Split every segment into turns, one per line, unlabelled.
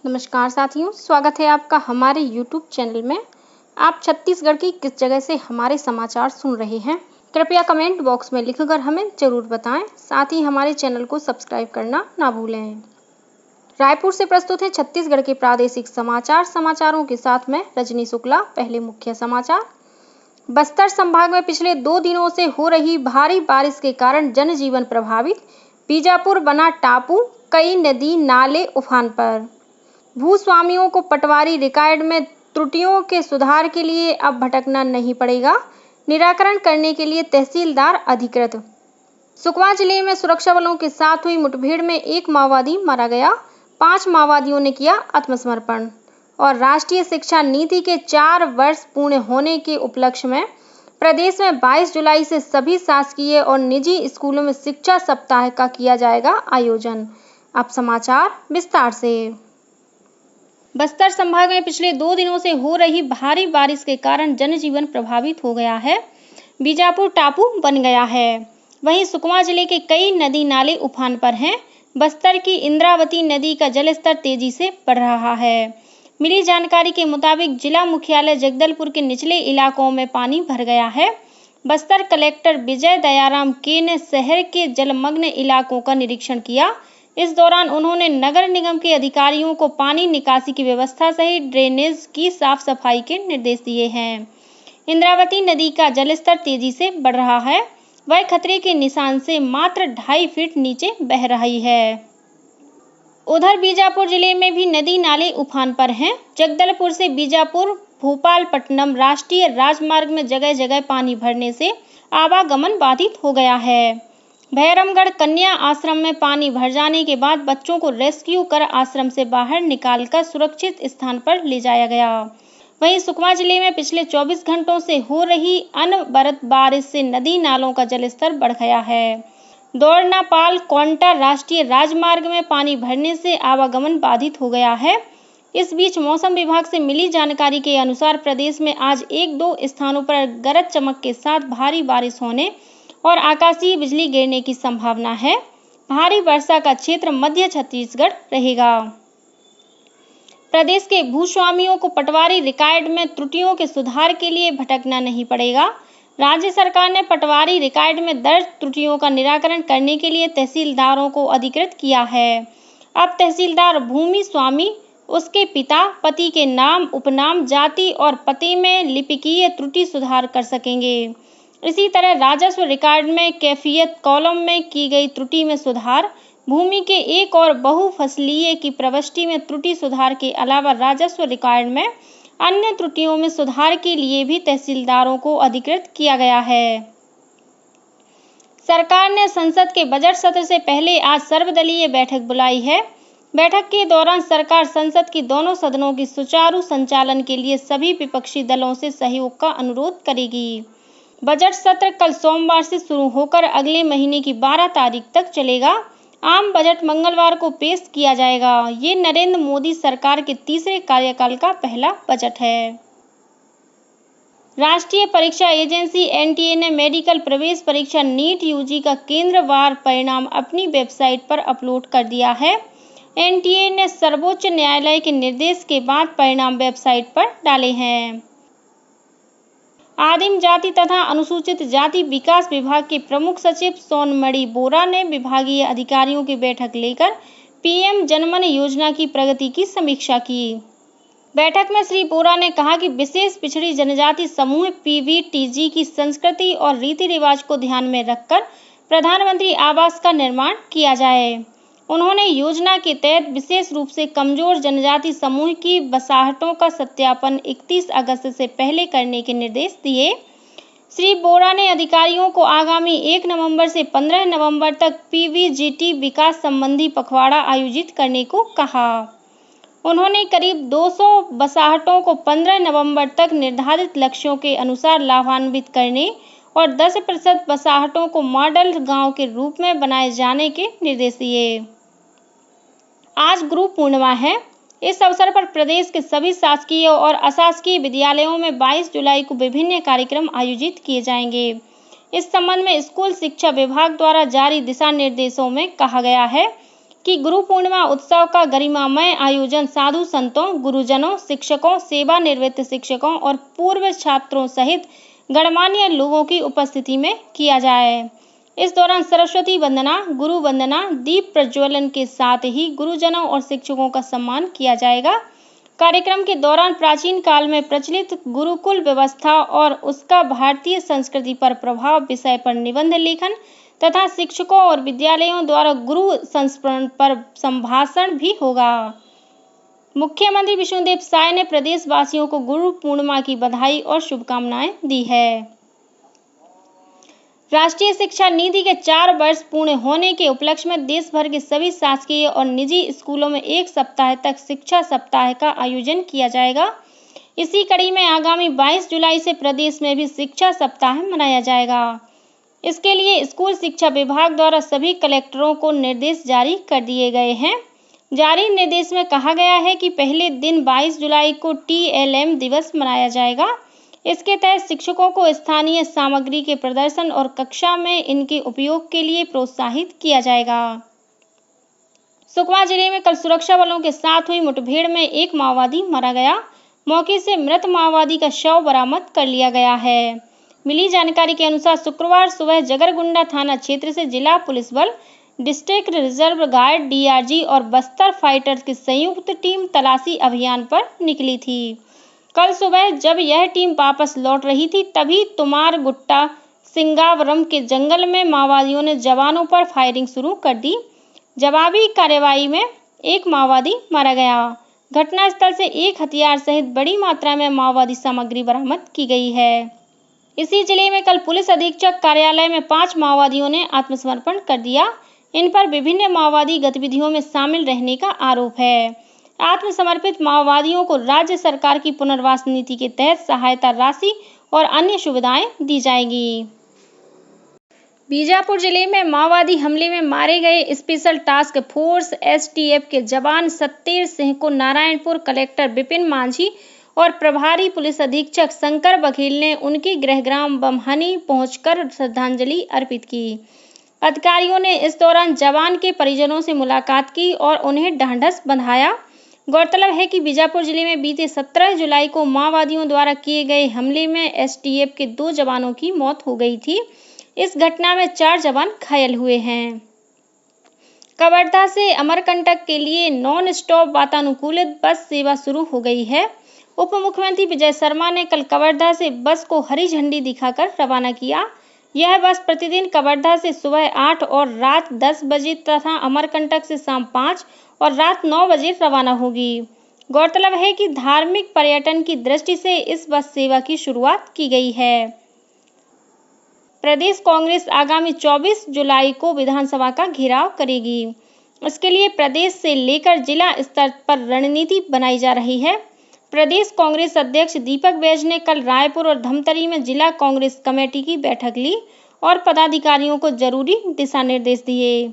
नमस्कार साथियों, स्वागत है आपका हमारे YouTube चैनल में। आप छत्तीसगढ़ की किस जगह से हमारे समाचार सुन रहे हैं? कृपया कमेंट बॉक्स में लिखकर हमें ज़रूर बताएं। साथ ही हमारे चैनल को सब्सक्राइब करना ना भूलें। रायपुर से प्रस्तुत है छत्तीसगढ़ के प्रादेशिक समाचारों के साथ मैं रजनी शुक्ला। पहले मुख्य समाचार। बस्तर संभाग में पिछले 2 दिनों से हो रही भारी बारिश के कारण जनजीवन प्रभावित। बीजापुर बना टापू, कई नदी नाले उफान पर। भूस्वामियों को पटवारी रिकॉर्ड में त्रुटियों के सुधार के लिए अब भटकना नहीं पड़ेगा। निराकरण करने के लिए तहसीलदार अधिकृत। सुकमा जिले में सुरक्षा बलों के साथ हुई मुठभेड़ में 1 माओवादी मारा गया। 5 माओवादियों ने किया आत्मसमर्पण। और राष्ट्रीय शिक्षा नीति के 4 वर्ष पूर्ण होने के उपलक्ष्य में प्रदेश में 22 जुलाई से सभी शासकीय और निजी स्कूलों में शिक्षा सप्ताह का किया जाएगा आयोजन। अब समाचार विस्तार से। बस्तर संभाग में पिछले 2 दिनों से हो रही भारी बारिश के कारण जनजीवन प्रभावित हो गया है। बीजापुर टापू बन गया है। वहीं सुकमा जिले के कई नदी नाले उफान पर हैं। बस्तर की इंद्रावती नदी का जलस्तर तेजी से बढ़ रहा है। मिली जानकारी के मुताबिक जिला मुख्यालय जगदलपुर के निचले इलाकों में पानी भर गया है। बस्तर कलेक्टर विजय दयाराम के ने शहर के जलमग्न इलाकों का निरीक्षण किया। इस दौरान उन्होंने नगर निगम के अधिकारियों को पानी निकासी की व्यवस्था सहित ड्रेनेज की साफ सफाई के निर्देश दिए हैं। इंद्रावती नदी का जलस्तर तेजी से बढ़ रहा है। वह खतरे के निशान से मात्र 2.5 फीट नीचे बह रही है। उधर बीजापुर जिले में भी नदी नाले उफान पर हैं। जगदलपुर से बीजापुर भोपालपट्टनम राष्ट्रीय राजमार्ग में जगह जगह पानी भरने से आवागमन बाधित हो गया है। भैरमगढ़ कन्या आश्रम में पानी भर जाने के बाद बच्चों को रेस्क्यू कर आश्रम से बाहर निकालकर सुरक्षित स्थान पर ले जाया गया। वहीं सुकमा जिले में पिछले 24 घंटों से हो रही अनवरत बारिश से नदी नालों का जलस्तर बढ़ गया है। दोरनापाल कोंटा राष्ट्रीय राजमार्ग में पानी भरने से आवागमन बाधित हो गया है। इस बीच मौसम विभाग से मिली जानकारी के अनुसार प्रदेश में आज 1-2 स्थानों पर गरज चमक के साथ भारी बारिश होने और आकाशीय बिजली गिरने की संभावना है। भारी वर्षा का क्षेत्र मध्य छत्तीसगढ़ रहेगा। प्रदेश के भूस्वामियों को पटवारी रिकॉर्ड में त्रुटियों के सुधार के लिए भटकना नहीं पड़ेगा। राज्य सरकार ने पटवारी रिकॉर्ड में दर्ज त्रुटियों का निराकरण करने के लिए तहसीलदारों को अधिकृत किया है। अब तहसीलदार भूमि स्वामी, उसके पिता, पति के नाम, उपनाम, जाति और पते में लिपिकीय त्रुटि सुधार कर सकेंगे। इसी तरह राजस्व रिकॉर्ड में कैफियत कॉलम में की गई त्रुटि में सुधार, भूमि के एक और बहुफसलीय की प्रविष्टि में त्रुटि सुधार के अलावा राजस्व रिकॉर्ड में अन्य त्रुटियों में सुधार के लिए भी तहसीलदारों को अधिकृत किया गया है। सरकार ने संसद के बजट सत्र से पहले आज सर्वदलीय बैठक बुलाई है। बैठक के दौरान सरकार संसद की दोनों सदनों की सुचारू संचालन के लिए सभी विपक्षी दलों से सहयोग का अनुरोध करेगी। बजट सत्र कल सोमवार से शुरू होकर अगले महीने की 12 तारीख तक चलेगा। आम बजट मंगलवार को पेश किया जाएगा। ये नरेंद्र मोदी सरकार के तीसरे कार्यकाल का पहला बजट है। राष्ट्रीय परीक्षा एजेंसी एनटीए ने मेडिकल प्रवेश परीक्षा नीट यूजी का केंद्रवार परिणाम अपनी वेबसाइट पर अपलोड कर दिया है। एनटीए ने सर्वोच्च न्यायालय के निर्देश के बाद परिणाम वेबसाइट पर डाले हैं। आदिम जाति तथा अनुसूचित जाति विकास विभाग के प्रमुख सचिव सोनमणि बोरा ने विभागीय अधिकारियों की बैठक लेकर पीएम जनमन योजना की प्रगति की समीक्षा की। बैठक में श्री बोरा ने कहा कि विशेष पिछड़ी जनजाति समूह पीवीटीजी की संस्कृति और रीति रिवाज को ध्यान में रखकर प्रधानमंत्री आवास का निर्माण किया जाए। उन्होंने योजना के तहत विशेष रूप से कमजोर जनजाति समूह की बसाहटों का सत्यापन 31 अगस्त से पहले करने के निर्देश दिए। श्री बोरा ने अधिकारियों को आगामी 1 नवंबर से 15 नवंबर तक पीवीजीटी विकास संबंधी पखवाड़ा आयोजित करने को कहा। उन्होंने करीब 200 बसाहटों को 15 नवंबर तक निर्धारित लक्ष्यों के अनुसार लाभान्वित करने और 10% बसाहटों को मॉडल गांव के रूप में बनाए जाने के निर्देश दिए। आज गुरु पूर्णिमा है। इस अवसर पर प्रदेश के सभी शासकीय और अशासकीय विद्यालयों में 22 जुलाई को विभिन्न कार्यक्रम आयोजित किए जाएंगे। इस संबंध में स्कूल शिक्षा विभाग द्वारा जारी दिशा निर्देशों में कहा गया है कि गुरु पूर्णिमा उत्सव का गरिमामय आयोजन साधु संतों, गुरुजनों, शिक्षकों, सेवानिवृत्त शिक्षकों और पूर्व छात्रों सहित गणमान्य लोगों की उपस्थिति में किया जाए। इस दौरान सरस्वती वंदना, गुरु वंदना, दीप प्रज्वलन के साथ ही गुरुजनों और शिक्षकों का सम्मान किया जाएगा। कार्यक्रम के दौरान प्राचीन काल में प्रचलित गुरुकुल व्यवस्था और उसका भारतीय संस्कृति पर प्रभाव विषय पर निबंध लेखन तथा शिक्षकों और विद्यालयों द्वारा गुरु संस्मरण पर संभाषण भी होगा। मुख्यमंत्री विष्णुदेव साय ने प्रदेशवासियों को गुरु पूर्णिमा की बधाई और शुभकामनाएं दी है। राष्ट्रीय शिक्षा नीति के 4 वर्ष पूर्ण होने के उपलक्ष्य में देश भर के सभी शासकीय और निजी स्कूलों में 1 सप्ताह तक शिक्षा सप्ताह का आयोजन किया जाएगा। इसी कड़ी में आगामी 22 जुलाई से प्रदेश में भी शिक्षा सप्ताह मनाया जाएगा। इसके लिए स्कूल शिक्षा विभाग द्वारा सभी कलेक्टरों को निर्देश जारी कर दिए गए हैं। जारी निर्देश में कहा गया है कि पहले दिन 22 जुलाई को TLM दिवस मनाया जाएगा। इसके तहत शिक्षकों को स्थानीय सामग्री के प्रदर्शन और कक्षा में इनके उपयोग के लिए प्रोत्साहित किया जाएगा। सुकमा जिले में कल सुरक्षा बलों के साथ हुई मुठभेड़ में एक माओवादी मारा गया। मौके से मृत माओवादी का शव बरामद कर लिया गया है। मिली जानकारी के अनुसार शुक्रवार सुबह जगरगुंडा थाना क्षेत्र से जिला पुलिस बल, डिस्ट्रिक्ट रिजर्व गार्ड DRG और बस्तर फाइटर्स की संयुक्त टीम तलाशी अभियान पर निकली थी। कल सुबह जब यह टीम वापस लौट रही थी तभी तुमार गुट्टा सिंगावरम के जंगल में माओवादियों ने जवानों पर फायरिंग शुरू कर दी। जवाबी कार्रवाई में एक माओवादी मारा गया। घटनास्थल से एक हथियार सहित बड़ी मात्रा में माओवादी सामग्री बरामद की गई है। इसी जिले में कल पुलिस अधीक्षक कार्यालय में 5 माओवादियों ने आत्मसमर्पण कर दिया। इन पर विभिन्न माओवादी गतिविधियों में शामिल रहने का आरोप है। आत्मसमर्पित माओवादियों को राज्य सरकार की पुनर्वास नीति के तहत सहायता राशि और अन्य सुविधाएं दी जाएंगी। बीजापुर जिले में माओवादी हमले में मारे गए स्पेशल टास्क फोर्स STF के जवान सत्तेर सिंह को नारायणपुर कलेक्टर विपिन मांझी और प्रभारी पुलिस अधीक्षक शंकर बघेल ने उनके गृहग्राम बमहनी पहुंचकर श्रद्धांजलि अर्पित की। अधिकारियों ने इस दौरान जवान के परिजनों से मुलाकात की और उन्हें ढांढस बंधाया। गौरतलब है कि बीजापुर जिले में बीते 17 जुलाई को माओवादियों द्वारा किए गए हमले में STF के 2 जवानों की मौत हो गई थी। इस घटना में 4 जवान घायल हुए हैं। कवर्धा से अमरकंटक के लिए नॉन स्टॉप वातानुकूलित बस सेवा शुरू हो गई है। उप मुख्यमंत्री विजय शर्मा ने कल कवर्धा से बस को हरी झंडी दिखाकर रवाना किया। यह बस प्रतिदिन कवर्धा से सुबह 8 और रात 10 बजे तथा अमरकंटक से शाम 5 और रात 9 बजे रवाना होगी। गौरतलब है कि धार्मिक पर्यटन की दृष्टि से इस बस सेवा की शुरुआत की गई है। प्रदेश कांग्रेस आगामी 24 जुलाई को विधानसभा का घेराव करेगी। इसके लिए प्रदेश से लेकर जिला स्तर पर रणनीति बनाई जा रही है। प्रदेश कांग्रेस अध्यक्ष दीपक बैज ने कल रायपुर और धमतरी में जिला कांग्रेस कमेटी की बैठक ली और पदाधिकारियों को जरूरी दिशा निर्देश दिए।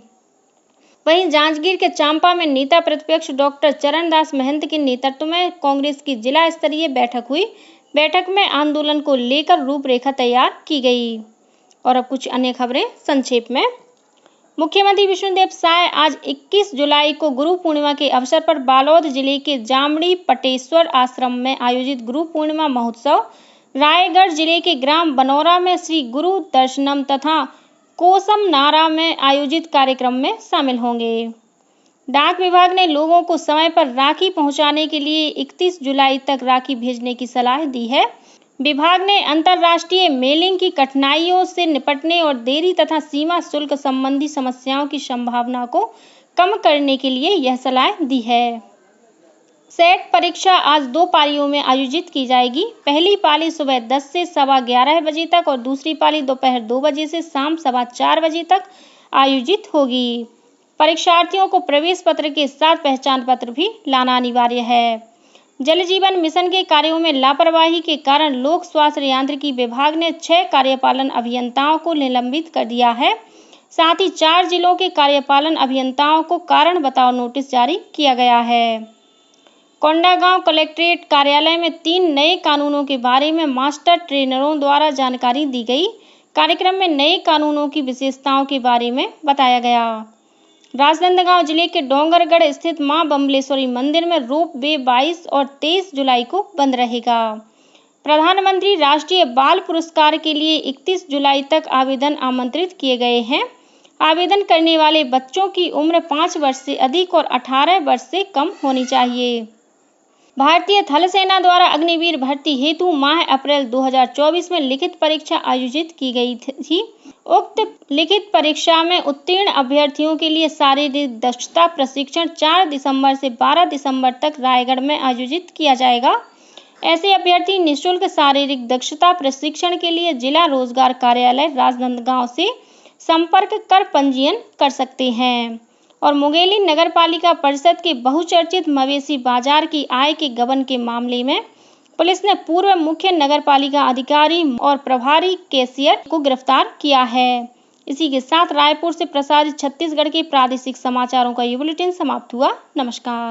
वहीं जांजगीर के चांपा में नेता प्रतिपक्ष डॉक्टर चरणदास महंत के नेतृत्व में कांग्रेस की जिला स्तरीय बैठक हुई। बैठक में आंदोलन को लेकर रूपरेखा तैयार की गई। और अब कुछ अन्य खबरें संक्षेप में। मुख्यमंत्री विष्णुदेव साय आज 21 जुलाई को गुरु पूर्णिमा के अवसर पर बालोद जिले के जामड़ी पटेश्वर आश्रम में आयोजित गुरु पूर्णिमा महोत्सव, रायगढ़ जिले के ग्राम बनौरा में श्री गुरु दर्शनम तथा कोसम नारा में आयोजित कार्यक्रम में शामिल होंगे। डाक विभाग ने लोगों को समय पर राखी पहुंचाने के लिए 31 जुलाई तक राखी भेजने की सलाह दी है। विभाग ने अंतर्राष्ट्रीय मेलिंग की कठिनाइयों से निपटने और देरी तथा सीमा शुल्क संबंधी समस्याओं की संभावना को कम करने के लिए यह सलाह दी है। सेट परीक्षा आज 2 पालियों में आयोजित की जाएगी। पहली पाली सुबह 10 से 11:15 बजे तक और दूसरी पाली दोपहर 2 बजे से शाम 4:15 बजे तक आयोजित होगी। परीक्षार्थियों को प्रवेश पत्र के साथ पहचान पत्र भी लाना अनिवार्य है। जल जीवन मिशन के कार्यों में लापरवाही के कारण लोक स्वास्थ्य यांत्रिकी विभाग ने 6 कार्यपालन अभियंताओं को निलंबित कर दिया है। साथ ही 4 जिलों के कार्यपालन अभियंताओं को कारण बताओ नोटिस जारी किया गया है। कोंडागांव कलेक्ट्रेट कार्यालय में 3 नए कानूनों के बारे में मास्टर ट्रेनरों द्वारा जानकारी दी गई। कार्यक्रम में नए कानूनों की विशेषताओं के बारे में बताया गया। राजनांदगांव जिले के डोंगरगढ़ स्थित मां बम्बलेश्वरी मंदिर में रोप वे 22 और 23 जुलाई को बंद रहेगा। प्रधानमंत्री राष्ट्रीय बाल पुरस्कार के लिए 31 जुलाई तक आवेदन आमंत्रित किए गए हैं। आवेदन करने वाले बच्चों की उम्र 5 वर्ष से अधिक और 18 वर्ष से कम होनी चाहिए। भारतीय थल सेना द्वारा अग्निवीर भर्ती हेतु माह अप्रैल 2024 में लिखित परीक्षा आयोजित की गई थी। उक्त लिखित परीक्षा में उत्तीर्ण अभ्यर्थियों के लिए शारीरिक दक्षता प्रशिक्षण 4 दिसंबर से 12 दिसंबर तक रायगढ़ में आयोजित किया जाएगा। ऐसे अभ्यर्थी निःशुल्क शारीरिक दक्षता प्रशिक्षण के लिए जिला रोजगार कार्यालय राजनांदगांव से संपर्क कर पंजीयन कर सकते हैं। और मुंगेली नगर पालिका परिषद के बहुचर्चित मवेशी बाजार की आय के गबन के मामले में पुलिस ने पूर्व मुख्य नगर पालिका अधिकारी और प्रभारी कैशियर को गिरफ्तार किया है। इसी के साथ रायपुर से प्रसारित छत्तीसगढ़ के प्रादेशिक समाचारों का ये बुलेटिन समाप्त हुआ। नमस्कार।